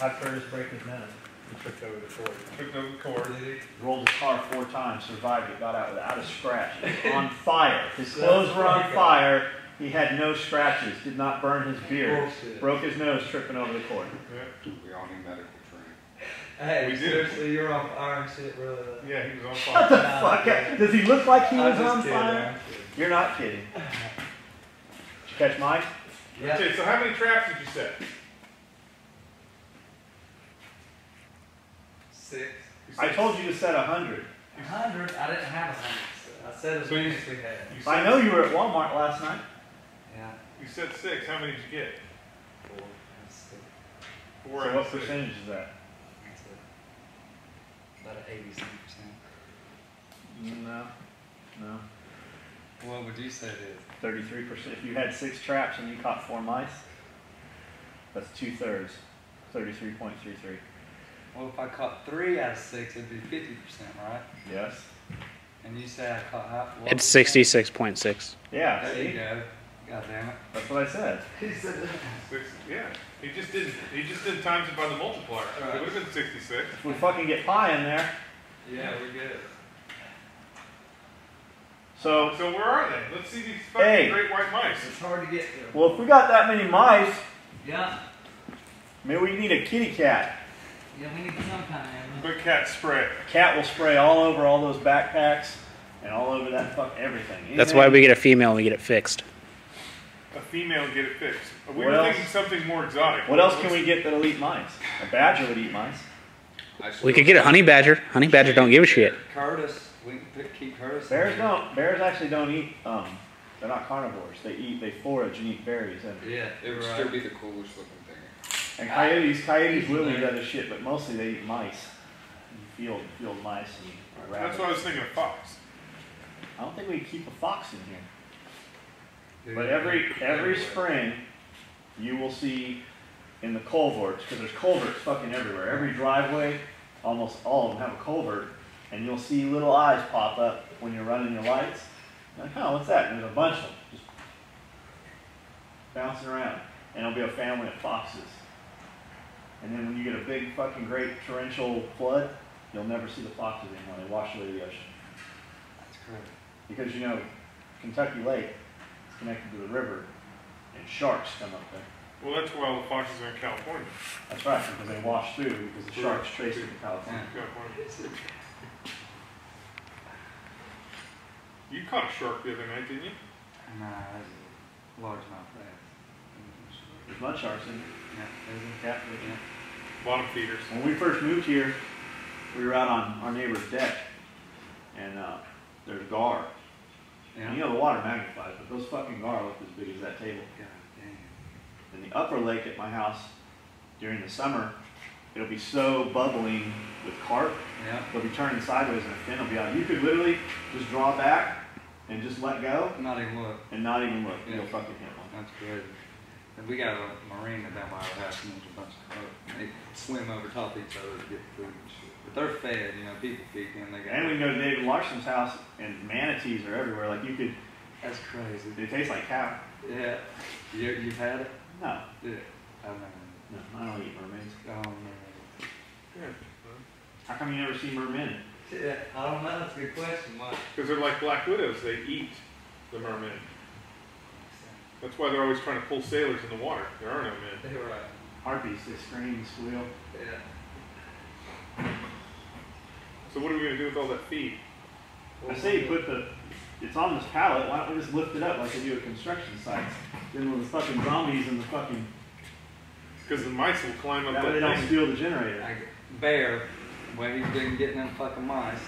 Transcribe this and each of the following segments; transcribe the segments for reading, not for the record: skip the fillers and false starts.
How'd Curtis break his nose? He tripped over the cord. Tripped over the cord. Rolled his car 4 times, survived it, got out without a scratch. It was on fire. His clothes were on fire. He had no scratches, did not burn his beard. Broke his nose tripping over the cord. Yeah. We all need medical training. Hey, we seriously, you're on fire and shit, really. Yeah, he was on Shut fire. the fuck up. Does he look like he was on kidding, fire? You're not kidding. Did you catch mice? Yeah. Okay, so how many traps did you set? 6. I told you to set 100. 100? I didn't have 100. So I said as So many you- as we had. I know you were at Walmart last night. Yeah. You said 6. How many did you get? 4. That's 6. 4 So out what of 6. percentage is that? That's about an 87%. No. No. What would you say it is? 33%. If you had 6 traps and you caught 4 mice, that's 2/3. 33.33. Well, if I caught 3 out of 6, it'd be 50%, right? Yes. And you say I caught half. It's 66.6. Yeah, There see? you go. God damn it. That's what I said. He said that. 6, yeah. He just did times it by the multiplier. Right. It would have been 66. If we fucking get pie in there. Yeah, we're good. So, So where are they? Let's see these fucking Hey. great white mice. It's hard to get to. well, if we got that many mice, Yeah. maybe we need a kitty cat. Yeah, we need some kind of animal. Big cat spray. Cat will spray all over all those backpacks and all over that fuck everything. That's why we get a female and we get it fixed. A female and get it fixed. We What were else? thinking something more exotic. What else can we get that'll eat mice? A badger would eat mice. We could get a honey badger. Honey badger don't give a shit. Curtis. We can keep Curtis. Bears don't. Bears actually don't eat. They're not carnivores. They forage and eat berries. And, Yeah, It would right. still be the coolest looking thing. and coyotes will eat other shit, but mostly they eat mice. Field mice and rabbits. That's why I was thinking of fox. I don't think we keep a fox in here. Dude, But every spring, you will see in the culverts, because there's culverts fucking everywhere. Every driveway, almost all of them have a culvert, and you'll see little eyes pop up when you're running your lights. You're like, oh, what's that? And there's a bunch of them just bouncing around, and it'll be a family of foxes. And then when you get a big fucking great torrential flood, you'll never see the foxes anymore. They wash away to the ocean. That's crazy. Because you know, Kentucky Lake is connected to the river, and sharks come up there. Well, that's why all the foxes are in California. That's right, because they wash through, because the sharks trace it to California. California. You caught a shark the other night, didn't you? Nah, that's a large mouth bass. There's mud sharks in it. Yeah, Yeah. Bottom feeders. When we first moved here, we were out on our neighbor's deck, and there's gar. yeah. And you know the water magnifies, but those fucking gar look as big as that table. God damn. In the upper lake at my house, during the summer, it'll be so bubbling with carp, Yeah. they'll be turning sideways and a fin will be out. You could literally just draw back and just let go Not even look. and not even look. Yeah. You'll fucking hit one. That's crazy. And we got a marina down by our house, and there's a bunch of carp. They swim over top of each other to get food and shit. But they're fed, you know, people feed them. They got. And we can go to David Larson's house and manatees are everywhere. Like you could, That's crazy. they taste like cow. Yeah. You've had it? No, Yeah. I don't know. no, I don't eat mermaids. Oh, no. Yeah. How come you never see mermen? Yeah, I don't know. That's a good question. Why? Because they're like black widows. They eat the mermen. That's why they're always trying to pull sailors in the water. There are no men. They're right. Harpies, they scream and squeal. Yeah. So what are we going to do with all that feed? I say you put it's on this pallet, why don't we just lift it up like they do at construction sites? Then when the fucking zombies and the fucking, Because the mice will climb up that way they that don't thing. steal the generator. Like Bear, when he's been getting them fucking mice,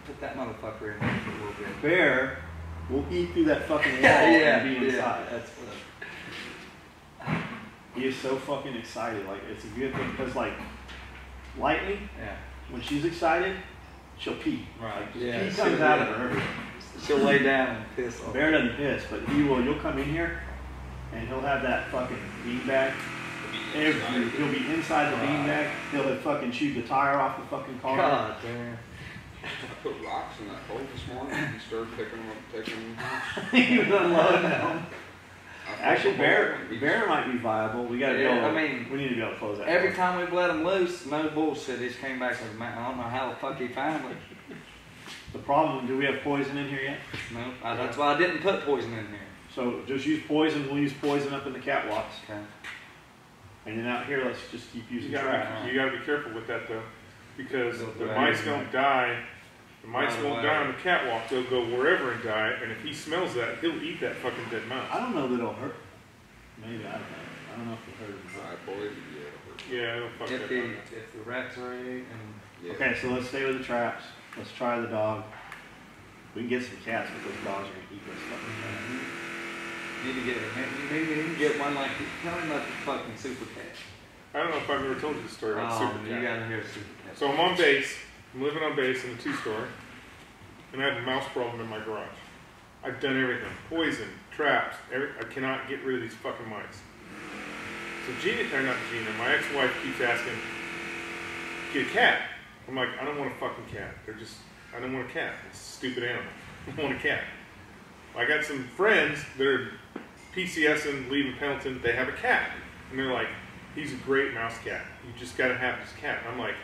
put that motherfucker in there for a little bit. Bear will eat through that fucking wall Yeah, and be inside. yeah, that's what. He is so fucking excited. Like, it's a good thing because, like, Lightning, Yeah. when she's excited, she'll pee. Right. Like, just Yeah, pee she'll comes out of do her everywhere. She'll lay down and piss off. Bear doesn't piss, but he will. You'll come in here, and he'll have that fucking beanbag. He'll be inside the beanbag. He'll have fucking chewed the tire off the fucking car. God damn. I put rocks in that hole this morning. He started picking them up, taking them. He was unloading them. Actually, bear might be viable. We gotta Yeah, go. I mean, we need to be able to close that. Every door. time we've let him loose, no bullshit, he's came back with a man. I don't know how the fuck he found it. The problem, do we have poison in here yet? No, that's why I didn't put poison in here. So just use poison. We'll use poison up in the catwalks, Okay. and then out here, let's just keep using You traps. gotta be careful with that though, because They'll the die. mice don't die. The mice Right won't away. die on the catwalk. They'll go wherever and die. And if he smells that, he'll eat that fucking dead mouse. I don't know that it'll hurt. Maybe I don't know. I don't know if it'll hurt or not. I believe you. Yeah, it'll fuck that mouse. If the rats are in, and Yeah. Okay, so let's stay with the traps. Let's try the dog. We can get some cats, but those dogs are gonna eat this stuff. you need to get maybe you need to get one like tell him about the fucking super cat. I don't know if I've ever told you the story about Super You Cat. gotta hear super cat. So I'm on base. I'm living on base in a 2-story, and I have a mouse problem in my garage. I've done everything: poison, traps. I cannot get rid of these fucking mice. So Gina, my ex-wife keeps asking, "Get a cat." I'm like, I don't want a fucking cat. I don't want a cat. It's a stupid animal. I want a cat. I got some friends that are PCSing, leaving Pendleton. They have a cat, and they're like, "He's a great mouse cat. You just gotta have this cat." And I'm like,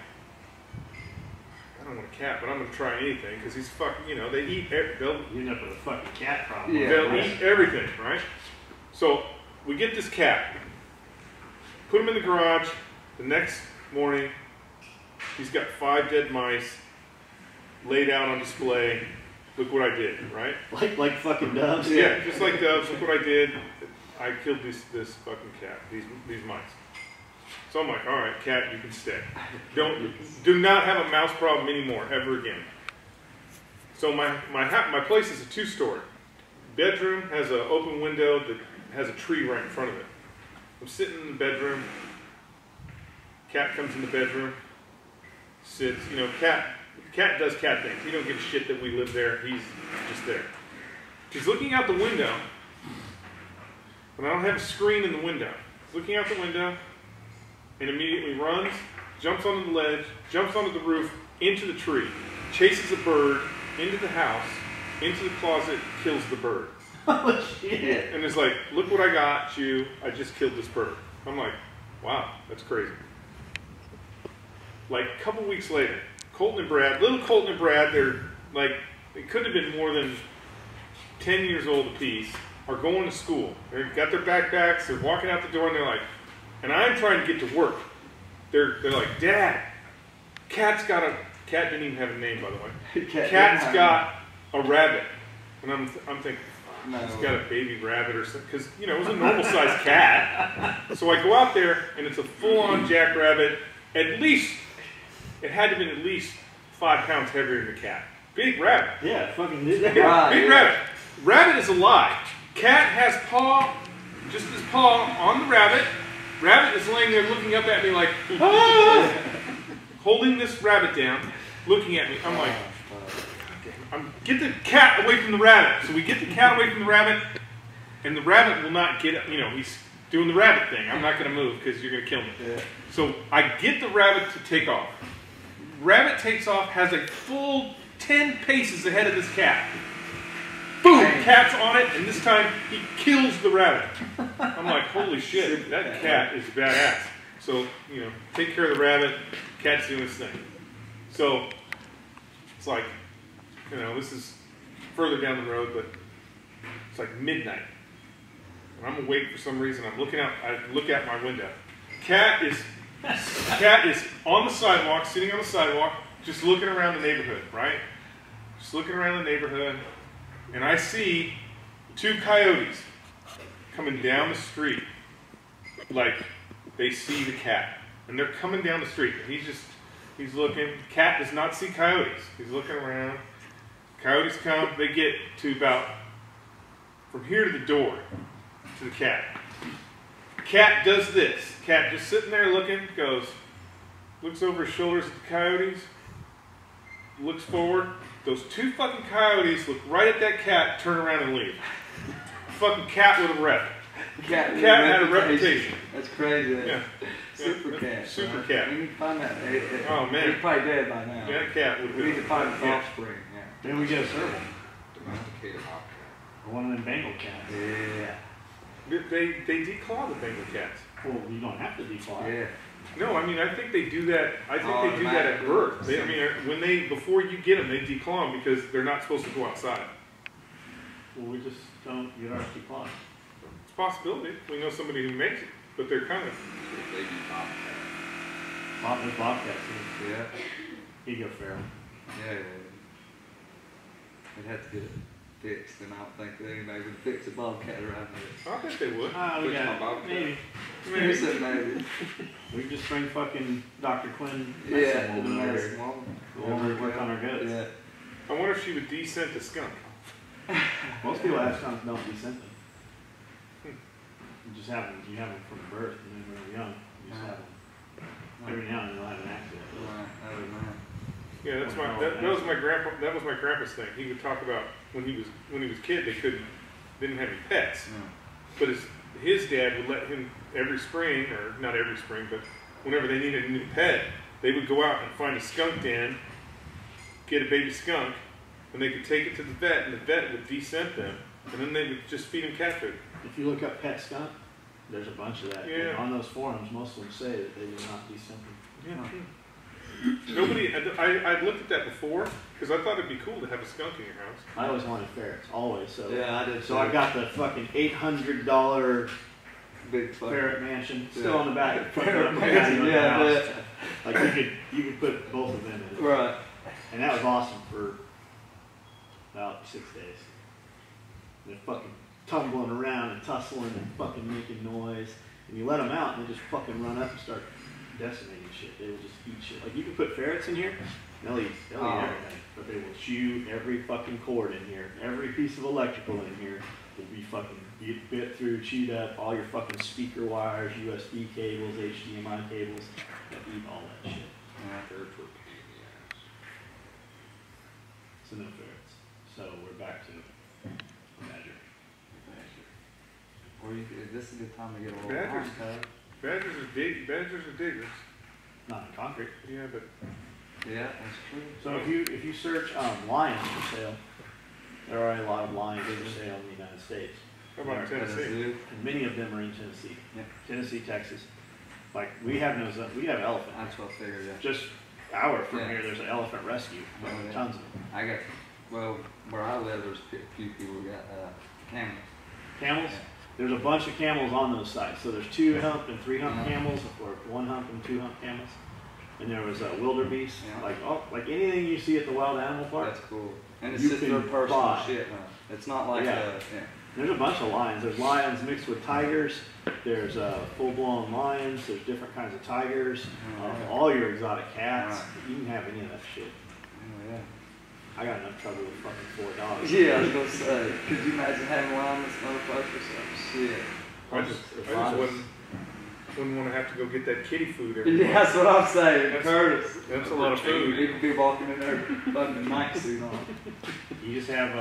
I don't want a cat, but I'm gonna try anything because he's fucking. You know, they eat. They'll You end up with a fucking cat problem. Yeah. They'll eat everything, right? So we get this cat, put him in the garage. The next morning, he's got 5 dead mice laid out on display. Look what I did, right? Like fucking doves. Yeah, just like doves. Look what I did. I killed this fucking cat. These mice. So I'm like, all right, cat, you can stay. Do not have a mouse problem anymore, ever again. So my place is a 2-story. Bedroom has an open window that has a tree right in front of it. I'm sitting in the bedroom. Cat comes in the bedroom, sits. You know, cat does cat things. He don't give a shit that we live there. He's just there. He's looking out the window, and I don't have a screen in the window. He's looking out the window, and immediately runs, jumps onto the ledge, jumps onto the roof, into the tree, chases a bird into the house, into the closet, kills the bird. Oh shit. And it's like, look what I got you. I just killed this bird. I'm like, wow, that's crazy. Like a couple weeks later, little Colton and Brad, they're like, they couldn't have been more than 10 years old apiece, are going to school. They've got their backpacks, they're walking out the door, and they're like, and I'm trying to get to work. They're like, Dad, Cat didn't even have a name, by the way. Cat's got a rabbit. And I'm thinking, No. he's got a baby rabbit or something. Because, you know, it was a normal-sized cat. So I go out there, and it's a full-on jackrabbit. At least, it had to have been at least 5 pounds heavier than the cat. Big rabbit. Yeah, fucking did that. Right. Big rabbit. Rabbit is alive. Cat has just his paw on the rabbit. Rabbit is laying there looking up at me like, ah! Holding this rabbit down, looking at me. I'm like, get the cat away from the rabbit. So we get the cat away from the rabbit, and the rabbit will not get up. You know, he's doing the rabbit thing. I'm not going to move because you're going to kill me. Yeah. So I get the rabbit to take off. Rabbit takes off, has a full 10 paces ahead of this cat. Boom! Cat's on it, and this time he kills the rabbit. I'm like, holy shit, that cat is badass. So, you know, take care of the rabbit, cat's doing his thing. So, it's like, you know, this is further down the road, but it's like midnight. And I'm awake for some reason. I look out my window. Cat is on the sidewalk, sitting on the sidewalk, just looking around the neighborhood, right? Just looking around the neighborhood. And I see 2 coyotes coming down the street. Like, they see the cat. And they're coming down the street. And he's looking. Cat does not see coyotes. He's looking around. Coyotes come. They get to about, from here to the door, to the cat. Cat does this. Cat just sitting there looking, looks over his shoulders at the coyotes, looks forward. Those 2 fucking coyotes look right at that cat, turn around and leave. Fucking cat with a rep. Cat had a reputation. That's crazy. Yeah. Super Yeah, cat. super right? cat. We need to find that. Oh, man. He's probably dead by now. That cat would have We been. need to find his Yeah. offspring. Then we get a serval. Domesticated hot cat. Or one of them Bengal cats. Yeah. They declaw the Bengal cats. Well, you don't have to declaw. Yeah. No, I mean I think they do that. I think they do that at birth. I mean, when before you get them, they declaw them because they're not supposed to go outside. Well, we just don't get ours declawed. It's a possibility. We know somebody who makes it, but they're kind of. Baby bobcat. There's bobcats here. Yeah. You go feral. Yeah. We'd have to get it fixed, and I don't think that anybody would fix a bobcat around here. I think they would. We Which got my bobcat? maybe. Maybe so, maybe. We can just bring fucking Dr. Quinn. Yeah, the over here. medicine woman. Go over and work on our goats. Yeah. I wonder if she would descent the skunk. Most people have skunks don't descent them. You just have them. You have them from birth, and then when they're young, you just have them. Every now and then they'll have an accident. Right, oh man. Yeah, that's that was my grandpa. That was my grandpa's thing. He would talk about when he was a kid. They didn't have any pets, but his dad would let him every spring, or not every spring, but whenever they needed a new pet, they would go out and find a skunk den, get a baby skunk, and they could take it to the vet, and the vet would descent them, and then they would just feed them cat food. If you look up pet skunk, there's a bunch of that. Yeah. And on those forums, most of them say that they do not descent them. Yeah. Nobody. I looked at that before because I thought it'd be cool to have a skunk in your house. I always wanted ferrets, always. So Yeah, I did. So I got the fucking $800 big fucking ferret mansion still Yeah. on the back. Ferret mansion, yeah, Like you could put both of them in it. Right. And that was awesome for about 6 days. They're fucking tumbling around and tussling and fucking making noise. And you let them out and they just fucking run up and start decimating shit. They will just eat shit. Like you can put ferrets in here, they'll eat everything. But they will chew every fucking cord in here. Every piece of electrical in here will be fucking bit through, chewed up. All your fucking speaker wires, USB cables, HDMI cables. They'll eat all that shit. Ferrets were a pain in the ass. So no ferrets. So we're back to badger. This is a good time to get a little Badgers. lawn tub. Badgers are diggers. Not in concrete. Yeah, but Yeah, that's true. So if you search lions for sale, there are a lot of lions for sale in the United States. how about At a Tennessee? zoo. And many of them are in Tennessee. Yeah. Tennessee, Texas. Like we have elephant. That's what I figured, yeah. Just hour from Yeah. here, there's an elephant rescue. Oh, yeah. Tons of them. I got, well, where I live, there's a few people who got camels. Camels. Yeah. There's a bunch of camels on those sites. So there's 2 hump and 3 hump Uh-huh. camels, or 1 hump and 2 hump camels. And there was wildebeest. Yeah. Like anything you see at the wild animal park. That's cool. And it's You just can their personal buy. shit, huh? It's not like Yeah. yeah. There's a bunch of lions. There's lions mixed with tigers. There's full-blown lions. There's different kinds of tigers. Alright. All your exotic cats. Alright. You can have any of that shit. Oh, yeah. I got enough trouble with fucking 4 dogs. Yeah, I was gonna say, could you imagine having one of this motherfucker? Shit. I just wouldn't want to have to go get that kitty food every Yeah, month. that's what I'm saying, That's- Curtis. That's a lot of food. You could be walking in there, fucking night suit on. You just have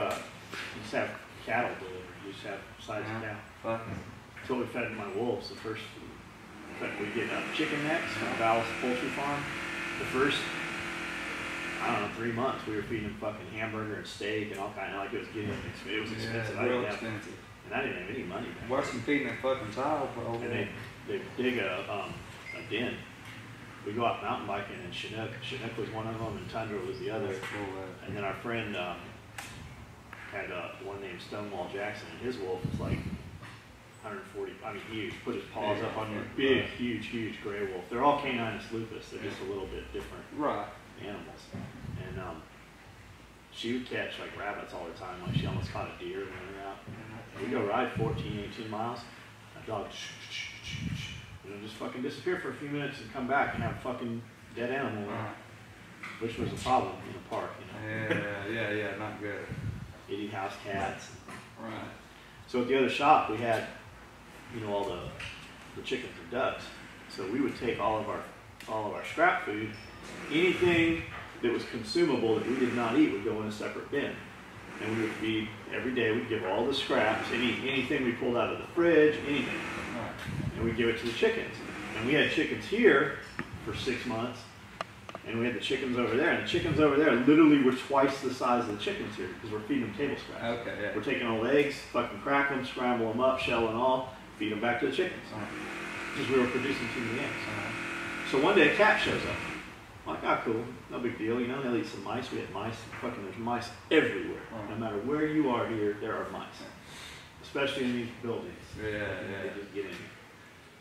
cattle delivered. You just have size of Yeah. cow. Fuck. That's what we fed my wolves. The first, we get chicken necks from Dallas Poultry Farm. The first, I don't know, 3 months we were feeding them fucking hamburger and steak and all kind of like it was expensive. Yeah, real expensive. And I didn't have any money back. Worse than feeding a fucking child, bro. And they dig a den. We go out mountain biking in Chinook. Chinook was one of them, and Tundra was the other. That's cool, And then our friend had one named Stonewall Jackson, and his wolf was like 140. I mean, huge. Put his paws up on your big, huge gray wolf. They're all Caninus lupus. They're just a little bit different Right. animals. And she would catch like rabbits all the time. Like she almost caught a deer when we were out. We go ride 14, 18 miles. A dog just fucking disappear for a few minutes and come back and have a fucking dead animal, which was a problem in the park, you know. Yeah, not good. Eating house cats. Right. So at the other shop we had, all the chickens and ducks. So we would take all of our scrap food, anything that was consumable that we did not eat would go in a separate bin. And we would feed every day. We'd give all the scraps, anything we pulled out of the fridge, anything, and we'd give it to the chickens. And we had chickens here for 6 months, And we had the chickens over there, and the chickens over there literally were twice the size of the chickens here because we're feeding them table scraps. Okay, yeah. We're taking old eggs, fucking crack them, scramble them up, shell and all, feed them back to the chickens. Because we were producing too many eggs. So one day a cat shows up. I'm like, ah, cool, no big deal. You know, they'll eat some mice. We had mice. Fucking, there's mice everywhere. No matter where you are here, there are mice. Especially in these buildings. Yeah, They just get in here.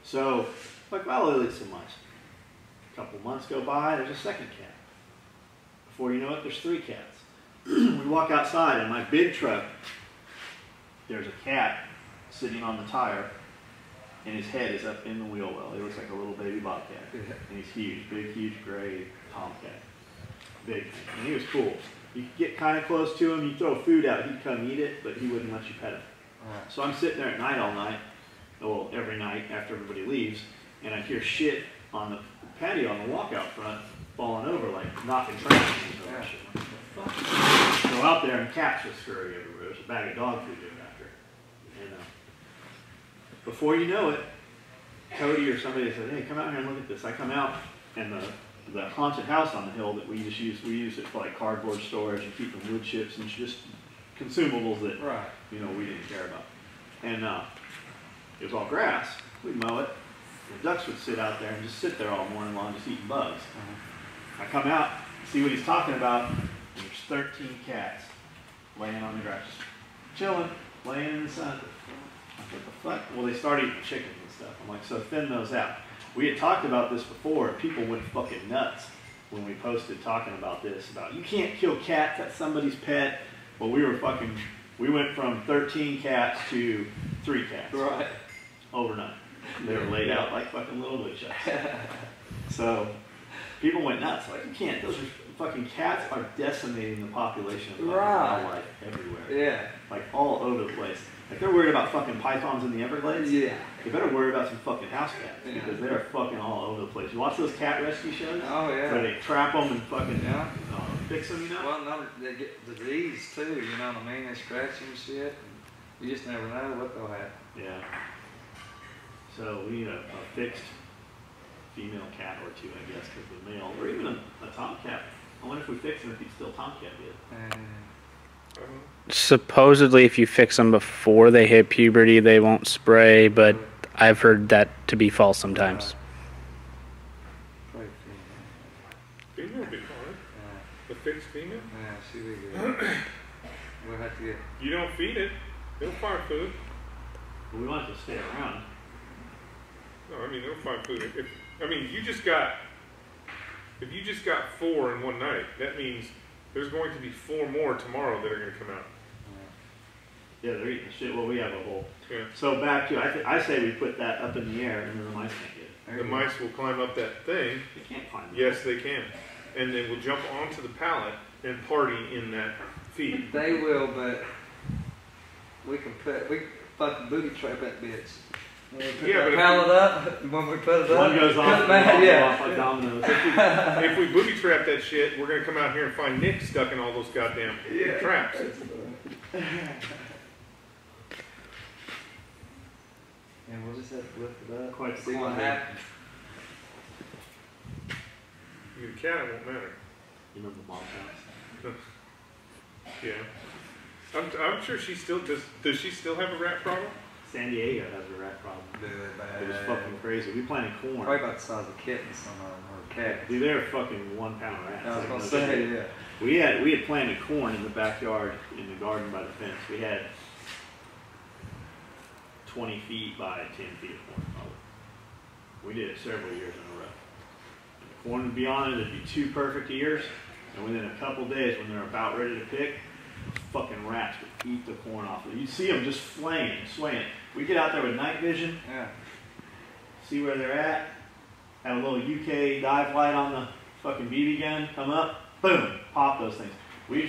So, like, well, they'll eat some mice. A couple months go by, there's a second cat. Before you know it, there's 3 cats. We walk outside, and my big truck, there's a cat sitting on the tire, and his head is up in the wheel well. He looks like a little baby bobcat. And he's huge, big, huge gray tomcat. Big. And he was cool. You could get kind of close to him, you throw food out, he'd come eat it, but he wouldn't let you pet him. So I'm sitting there at night all night, well, every night after everybody leaves, and I hear shit on the patio on the walk out front falling over, like knocking trash. Go out there and cats just scurry everywhere. There's a bag of dog food there after. And before you know it, Cody or somebody said, hey, come out here and look at this. I come out, and the haunted house on the hill that we use it for like cardboard storage and keeping wood chips and just consumables that you know we didn't care about. And it was all grass. We'd mow it. The ducks would sit out there and just sit there all morning long, just eating bugs. I come out, see what he's talking about, and there's 13 cats laying on the grass, chilling, laying in the sun. What the fuck? Well, they start eating chickens and stuff. I'm like, so thin those out. We had talked about this before, and people went fucking nuts when we posted talking about this, about you can't kill cats, that's somebody's pet. Well, we went from 13 cats to 3 cats. Right. Overnight. They were laid out like fucking little woodchucks. So, people went nuts, like, you can't, those are fucking cats are decimating the population of fucking wildlife everywhere. Yeah. Like, all over the place. Like, they're worried about fucking pythons in the Everglades. Yeah. You better worry about some fucking house cats, because they're fucking all over the place. You watch those cat rescue shows? Oh, yeah. Where they trap them and fucking fix them, you know? Well, no, they get disease too, you know what I mean? They scratch you and shit. And you just never know what they'll have. Yeah. So we need a fixed female cat or 2, I guess, because the male, or even a tomcat. I wonder if we fix him if he's still tomcat yet. Supposedly, if you fix them before they hit puberty, they won't spray, but I've heard that to be false sometimes. Female would be fine. A fixed female? Yeah, she would be good. We'll have to get... You don't feed it. They'll find food. We want it to stay around. No, I mean, they'll find food. If you just got 4 in one night, that means there's going to be 4 more tomorrow that are going to come out. Yeah, they're eating shit. Well, we have a whole. Yeah. So back to, I say we put that up in the air and then the mice can't get it. The mice will climb up that thing. They can't find it. Yes, they can. And they will jump onto the pallet and party in that feed. They will, but we can fucking booby trap that bitch. When we put that pallet up, when we put it up, one goes off, off like dominoes. If we booby trap that shit, we're gonna come out here and find Nick stuck in all those goddamn traps. And we'll just have to lift it up. Quite see what happens. You get a cat, it won't matter. You remember Mom's house? Yeah. I'm sure she still does she still have a rat problem? San Diego has a rat problem. It was fucking crazy. We planted corn. Probably about the size of kittens, some of them, or cats. Dude, they're fucking 1 pound rats. I was gonna say, yeah. We had planted corn in the backyard in the garden by the fence. We had 20 feet by 10 feet of corn probably. We did it several years in a row. And the corn would be on it, it'd be 2 perfect ears, and within a couple days when they're about ready to pick, fucking rats would eat the corn off of it. You'd see them just swaying. We get out there with night vision, see where they're at, have a little UK dive light on the fucking BB gun, come up, boom, pop those things. We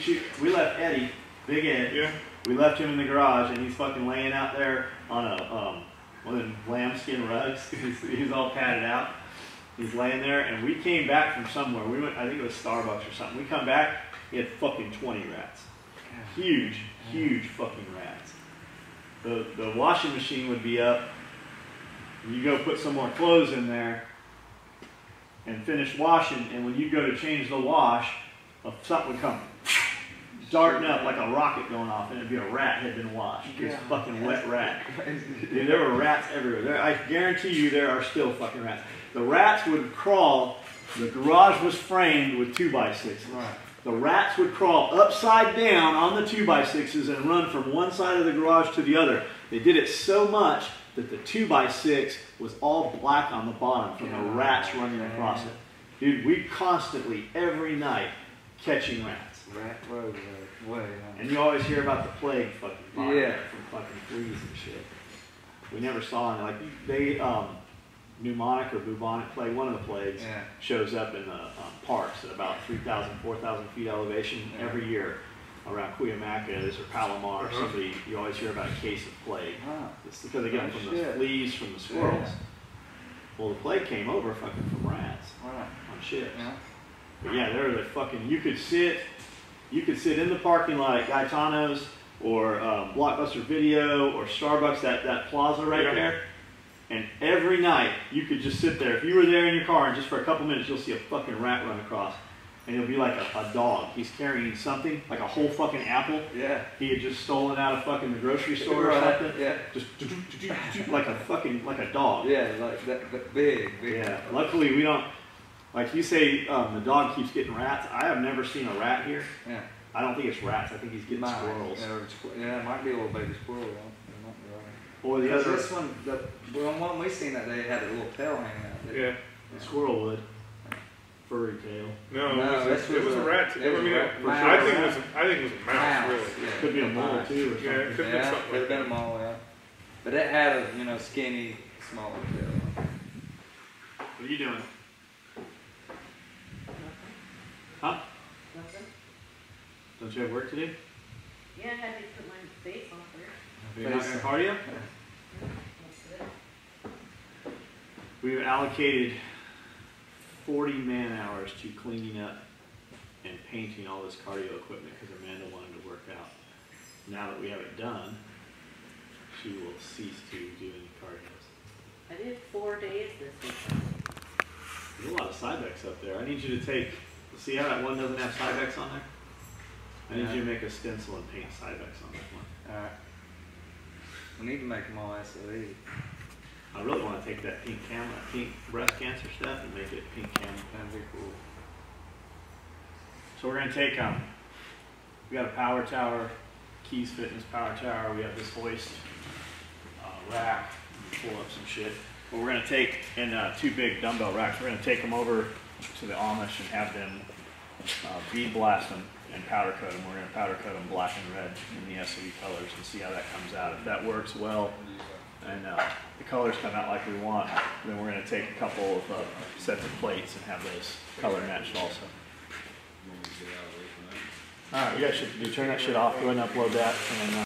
left Eddie, Big Ed, we left him in the garage, and he's fucking laying out there on a one of them lambskin rugs. He's all padded out. He's laying there, and we came back from somewhere. We went, I think it was Starbucks or something. We come back, he had fucking 20 rats. Huge fucking rats. The washing machine would be up. You go put some more clothes in there, and finish washing, and when you go to change the wash, something would come darting up like a rocket going off, and it'd be a rat had been washed. It's fucking wet rat. Dude, there were rats everywhere. I guarantee you there are still fucking rats. The rats would crawl. The garage was framed with 2x6s. Right. The rats would crawl upside down on the 2x6s and run from one side of the garage to the other. They did it so much that the 2x6 was all black on the bottom from the rats running across it. Dude, we constantly, every night, catching rats. Rat road, way. And you always hear about the plague fucking bottom Yeah. from fucking fleas and shit. We never saw any. Like, they, pneumonic or bubonic plague, one of the plagues, shows up in the parks at about 3,000, 4,000 feet elevation every year around Cuyamacas or Palomar. Somebody, you always hear about a case of plague. It's because they get them from the fleas from the squirrels. Well, the plague came over fucking from rats on ships. But yeah, they're the fucking, you could sit in the parking lot at Gaetano's or Blockbuster Video or Starbucks, that plaza right there. And every night, you could just sit there. If you were there in your car and just for a couple minutes, you'll see a fucking rat run across. And it'll be like a dog. He's carrying something, like a whole fucking apple. Yeah. He had just stolen out of fucking the grocery store or something. Yeah. Just like a dog. Yeah, like that big. Yeah. Luckily, we don't, like you say, the dog keeps getting rats. I have never seen a rat here. Yeah. I don't think it's rats. I think he's getting squirrels. Yeah, it might be a little baby squirrel. Or the other. This one, the one we seen that day had a little tail hanging out there. Yeah. Squirrel would. Furry tail. No, it was a rat. I think it was a mouse. Really. Yeah. Could be a mole too. Or something. Yeah, it could be something. Could have been a mole. Yeah. But it had a skinny, smaller tail. What are you doing? Huh? Nothing. Don't you have work to do? Yeah, I had to put my face on first. You're not going to cardio? That's good. We've allocated 40 man hours to cleaning up and painting all this cardio equipment because Amanda wanted to work out. Now that we have it done, she will cease to do any cardios. I did 4 days this weekend. There's a lot of Cybex up there. I need you to take, see how that one doesn't have Cybex on there? I need you to make a stencil and paint Cybex on that one. Alright. We need to make them all SOE. I really want to take that pink breast cancer stuff and make it pink camel. That'd be cool. So we're going to take, we got a power tower, Keys Fitness power tower. We have this hoist rack. Pull up some shit. But we're going to take, and 2 big dumbbell racks, we're going to take them over to the Amish and have them bead blast them and powder coat them. We're going to powder coat them black and red in the SOE colors and see how that comes out. If that works well and the colors come out like we want, then we're going to take a couple of sets of plates and have those color matched also. Alright, we got shit to do. Turn that shit off. Go ahead and upload that. And